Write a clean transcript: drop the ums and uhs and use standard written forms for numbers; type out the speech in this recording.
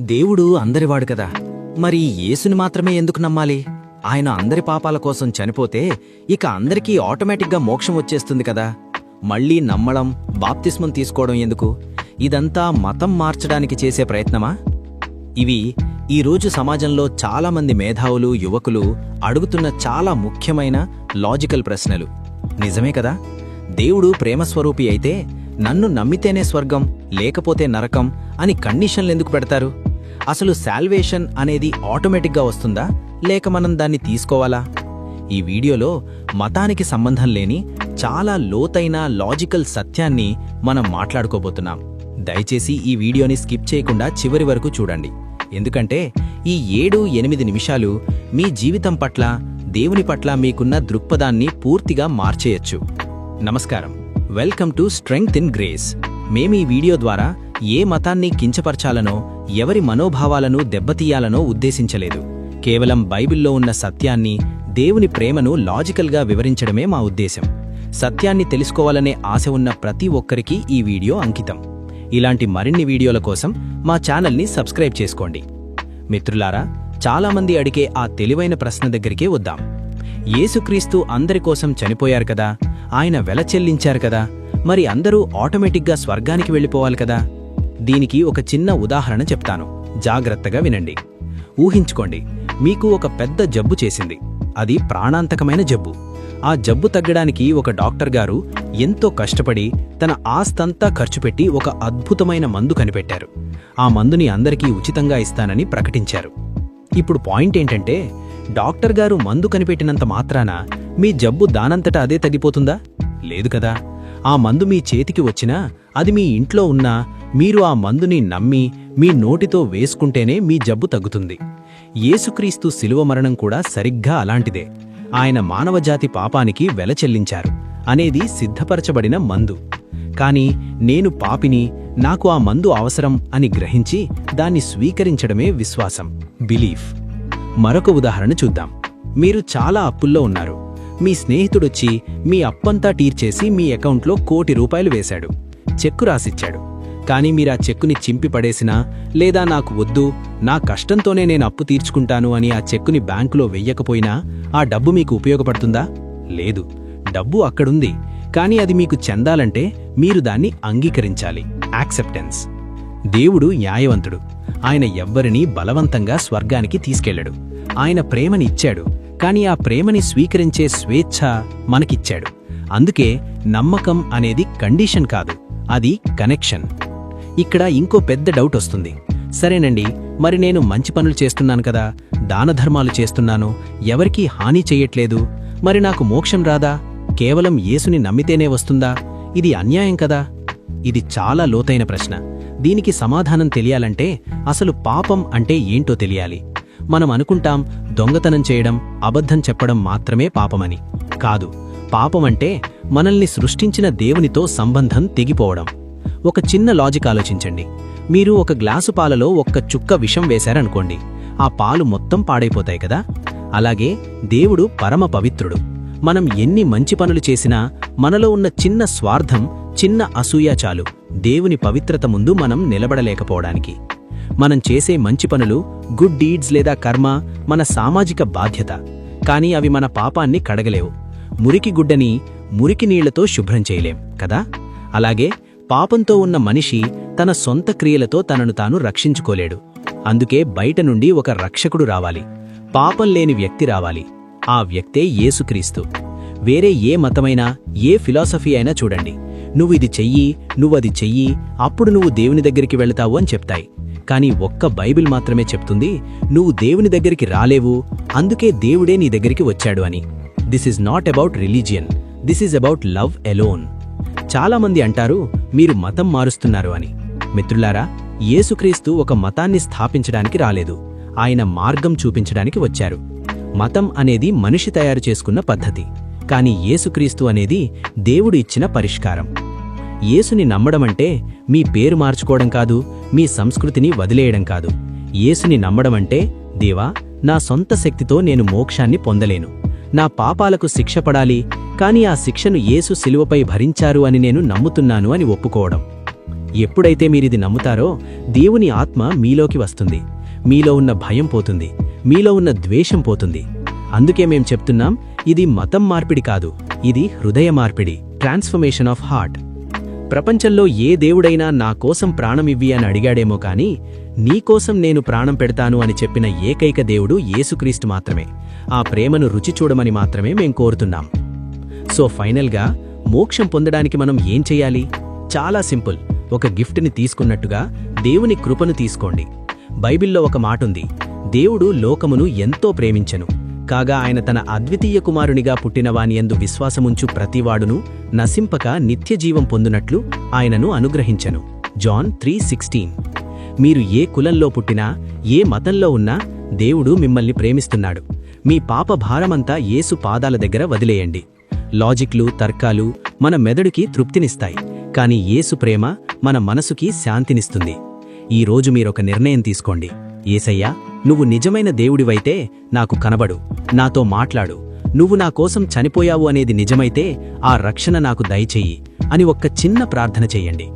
దేవుడు అందరివాడు కదా, మరి యేసుని మాత్రమే ఎందుకు నమ్మాలి? ఆయన అందరి పాపాల కోసం చనిపోతే ఇక అందరికీ ఆటోమేటిక్గా మోక్షం వచ్చేస్తుంది కదా. మళ్ళీ నమ్మడం, బాప్తిస్మం తీసుకోవడం ఎందుకు? ఇదంతా మతం మార్చడానికి చేసే ప్రయత్నమా? ఇవి ఈరోజు సమాజంలో చాలామంది మేధావులు, యువకులు అడుగుతున్న చాలా ముఖ్యమైన లాజికల్ ప్రశ్నలు. నిజమే కదా, దేవుడు ప్రేమస్వరూపి అయితే నన్ను నమ్మితేనే స్వర్గం లేకపోతే నరకం అని కండిషన్లు ఎందుకు పెడతారు? అసలు సాల్వేషన్ అనేది ఆటోమేటిక్గా వస్తుందా, లేక మనం దాన్ని తీసుకోవాలా? ఈ వీడియోలో మతానికి సంబంధం లేని చాలా లోతైన లాజికల్ సత్యాన్ని మనం మాట్లాడుకోబోతున్నాం. దయచేసి ఈ వీడియోని స్కిప్ చేయకుండా చివరి వరకు చూడండి, ఎందుకంటే ఈ 7-8 నిమిషాలు మీ జీవితం పట్ల, దేవుని పట్ల మీకున్న దృక్పథాన్ని పూర్తిగా మార్చేయచ్చు. నమస్కారం, welcome to strength in grace. మేమీ వీడియో ద్వారా ఏ మతాన్ని కించపరచాలనో, ఎవరి మనోభావాలను దెబ్బతీయాలనో ఉద్దేశించలేదు. కేవలం బైబిల్లో ఉన్న సత్యాన్ని, దేవుని ప్రేమను లాజికల్గా వివరించడమే మా ఉద్దేశం. సత్యాన్ని తెలుసుకోవాలనే ఆశ ఉన్న ప్రతి ఒక్కరికి ఈ వీడియో అంకితం. ఇలాంటి మరిన్ని వీడియోల కోసం మా ఛానల్ని సబ్స్క్రైబ్ చేసుకోండి. మిత్రులారా, చాలామంది అడిగే ఆ తెలివైన ప్రశ్న దగ్గరికే వద్దాం. యేసుక్రీస్తు అందరి కోసం చనిపోయారు కదా, ఆయన వెల చెల్లించారు కదా, మరి అందరూ ఆటోమేటిక్గా స్వర్గానికి వెళ్ళిపోవాలి కదా? దీనికి ఒక చిన్న ఉదాహరణ చెప్తాను, జాగ్రత్తగా వినండి. ఊహించుకోండి, మీకు ఒక పెద్ద జబ్బు చేసింది. అది ప్రాణాంతకమైన జబ్బు. ఆ జబ్బు తగ్గడానికి ఒక డాక్టర్ గారు ఎంతో కష్టపడి తన ఆస్తంతా ఖర్చుపెట్టి ఒక అద్భుతమైన మందు కనిపెట్టారు. ఆ మందుని అందరికీ ఉచితంగా ఇస్తానని ప్రకటించారు. ఇప్పుడు పాయింట్ ఏంటంటే, డాక్టర్ గారు మందు కనిపెట్టినంత మాత్రాన మీ జబ్బు దానంతటా అదే తగ్గిపోతుందా? లేదు కదా. ఆ మందు మీ చేతికి వచ్చినా, అది మీ ఇంట్లో ఉన్నా, మీరు ఆ మందుని నమ్మి మీ నోటితో వేసుకుంటేనే మీ జబ్బు తగ్గుతుంది. యేసుక్రీస్తు శిలువ మరణం కూడా సరిగ్గా అలాంటిదే. ఆయన మానవజాతి పాపానికి వెల చెల్లించారు అనేది సిద్ధపరచబడిన మందు. కాని నేను పాపిని, నాకు ఆ మందు అవసరం అని గ్రహించి దాన్ని స్వీకరించడమే విశ్వాసం, బిలీఫ్. మరొక ఉదాహరణ చూద్దాం. మీరు చాలా అప్పుల్లో ఉన్నారు. మీ స్నేహితుడొచ్చి మీ అప్పంతా తీర్చేసి మీ అకౌంట్లో ₹1 కోటి వేశాడు. చెక్కు రాసిచ్చాడు. కానీ మీరా చెక్కుని చింపి పడేసినా, లేదా నాకు వద్దు, నా కష్టంతోనే నేను అప్పు తీర్చుకుంటాను అని ఆ చెక్కుని బ్యాంకులో వెయ్యకపోయినా ఆ డబ్బు మీకు ఉపయోగపడుతుందా? లేదు. డబ్బు అక్కడుంది, కానీ అది మీకు చెందాలంటే మీరు దాన్ని అంగీకరించాలి, యాక్సెప్టెన్స్. దేవుడు న్యాయవంతుడు. ఆయన ఎవ్వరినీ బలవంతంగా స్వర్గానికి తీసుకెళ్లడు. ఆయన ప్రేమని ఇచ్చాడు, కానీ ఆ ప్రేమని స్వీకరించే స్వేచ్ఛ మనకిచ్చాడు. అందుకే నమ్మకం అనేది కండిషన్ కాదు, అది కనెక్షన్. ఇక్కడ ఇంకో పెద్ద డౌట్ వస్తుంది. సరేనండి, మరి నేను మంచి పనులు చేస్తున్నాను కదా, దానధర్మాలు చేస్తున్నాను, ఎవరికీ హాని చెయ్యట్లేదు, మరి నాకు మోక్షం రాదా? కేవలం యేసుని నమ్మితేనే వస్తుందా? ఇది అన్యాయం కదా? ఇది చాలా లోతైన ప్రశ్న. దీనికి సమాధానం తెలియాలంటే అసలు పాపం అంటే ఏంటో తెలియాలి. మనం అనుకుంటాం దొంగతనం చేయడం, అబద్ధం చెప్పడం మాత్రమే పాపమని. కాదు. పాపం అంటే మనల్ని సృష్టించిన దేవునితో సంబంధం తెగిపోవడం. ఒక చిన్న లాజిక్ ఆలోచించండి. మీరు ఒక గ్లాసు పాలలో ఒక్క చుక్క విషం వేశారనుకోండి, ఆ పాలు మొత్తం పాడైపోతాయి కదా? అలాగే దేవుడు పరమ పవిత్రుడు. మనం ఎన్ని మంచి పనులు చేసినా మనలో ఉన్న చిన్న స్వార్థం, చిన్న అసూయ చాలు దేవుని పవిత్రత ముందు మనం నిలబడలేకపోవడానికి. మనం చేసే మంచి పనులు, గుడ్ డీడ్స్ లేదా కర్మ మన సామాజిక బాధ్యత, కానీ అవి మన పాపాన్ని కడగలేవు. మురికి గుడ్డని మురికి నీళ్లతో శుభ్రం చేయలేం కదా? అలాగే పాపంతో ఉన్న మనిషి తన సొంత క్రియలతో తనను తాను రక్షించుకోలేడు. అందుకే బయట నుండి ఒక రక్షకుడు రావాలి, పాపం లేని వ్యక్తి రావాలి. ఆ వ్యక్తే యేసుక్రీస్తు. వేరే ఏ మతమైనా, ఏ ఫిలాసఫీ అయినా చూడండి, నువ్విది చెయ్యి, నువ్వది చెయ్యి, అప్పుడు నువ్వు దేవుని దగ్గరికి వెళతావు అని చెప్తాయి. కానీ ఒక్క బైబిల్ మాత్రమే చెప్తుంది, నువ్వు దేవుని దగ్గరికి రాలేవు, అందుకే దేవుడే నీ దగ్గరికి వచ్చాడు అని. This is not about religion, this is about love alone. చాలామంది అంటారు మీరు మతం మారుస్తున్నారు అని. మిత్రులారా, యేసుక్రీస్తు ఒక మతాన్ని స్థాపించడానికి రాలేదు, ఆయన మార్గం చూపించడానికి వచ్చారు. మతం అనేది మనిషి తయారు చేసుకున్న పద్ధతి, కానీ యేసుక్రీస్తు అనేది దేవుడు ఇచ్చిన పరిష్కారం. యేసుని నమ్మడమంటే మీ పేరు మార్చుకోవడం కాదు, మీ సంస్కృతిని వదిలేయడం కాదు. యేసుని నమ్మడమంటే, దేవా, నా సొంత శక్తితో నేను మోక్షాన్ని పొందలేను, నా పాపాలకు శిక్ష పడాలి, కానీ ఆ శిక్షను యేసు శిలువపై భరించారు అని నేను నమ్ముతున్నాను అని ఒప్పుకోవడం. ఎప్పుడైతే మీరిది నమ్ముతారో దేవుని ఆత్మ మీలోకి వస్తుంది. మీలో ఉన్న భయం పోతుంది, మీలో ఉన్న ద్వేషం పోతుంది. అందుకే మేం చెప్తున్నాం, ఇది మతం మార్పిడి కాదు, ఇది హృదయ మార్పిడి, ట్రాన్స్ఫర్మేషన్ ఆఫ్ హార్ట్. ప్రపంచంలో ఏ దేవుడైనా నా కోసం ప్రాణమివ్వి అని అడిగాడేమో కాని నీకోసం నేను ప్రాణం పెడతాను అని చెప్పిన ఏకైక దేవుడు యేసుక్రీస్తు మాత్రమే. ఆ ప్రేమను రుచి చూడమని మాత్రమే మేం కోరుతున్నాం. సో ఫైనల్గా మోక్షం పొందడానికి మనం ఏం చెయ్యాలి? చాలా సింపుల్. ఒక గిఫ్ట్ని తీసుకున్నట్టుగా దేవుని కృపను తీసుకోండి. బైబిల్లో ఒక మాటుంది, దేవుడు లోకమును ఎంతో ప్రేమించెను, కాగా ఆయన తన అద్వితీయ కుమారునిగా పుట్టినవానియందు విశ్వాసముంచు ప్రతివాడును నశింపక నిత్యజీవం పొందునట్లు ఆయనను అనుగ్రహించెను. జాన్ 3:16. మీరు ఏ కులంలో పుట్టినా, ఏ మతంలో ఉన్నా దేవుడు మిమ్మల్ని ప్రేమిస్తున్నాడు. మీ పాప భారమంతా యేసు పాదాల దగ్గర వదిలేయండి. లాజిక్లు, తర్కాలు మన మెదడుకి తృప్తినిస్తాయి, కాని యేసు ప్రేమ మన మనసుకి శాంతినిస్తుంది. ఈరోజు మీరొక నిర్ణయం తీసుకోండి. యేసయ్యా, నువ్వు నిజమైన దేవుడివైతే నాకు కనబడు, నాతో మాట్లాడు. నువ్వు నా కోసం చనిపోయావు అనేది నిజమైతే ఆ రక్షణ నాకు దయచెయ్యి అని ఒక్క చిన్న ప్రార్థన చెయ్యండి.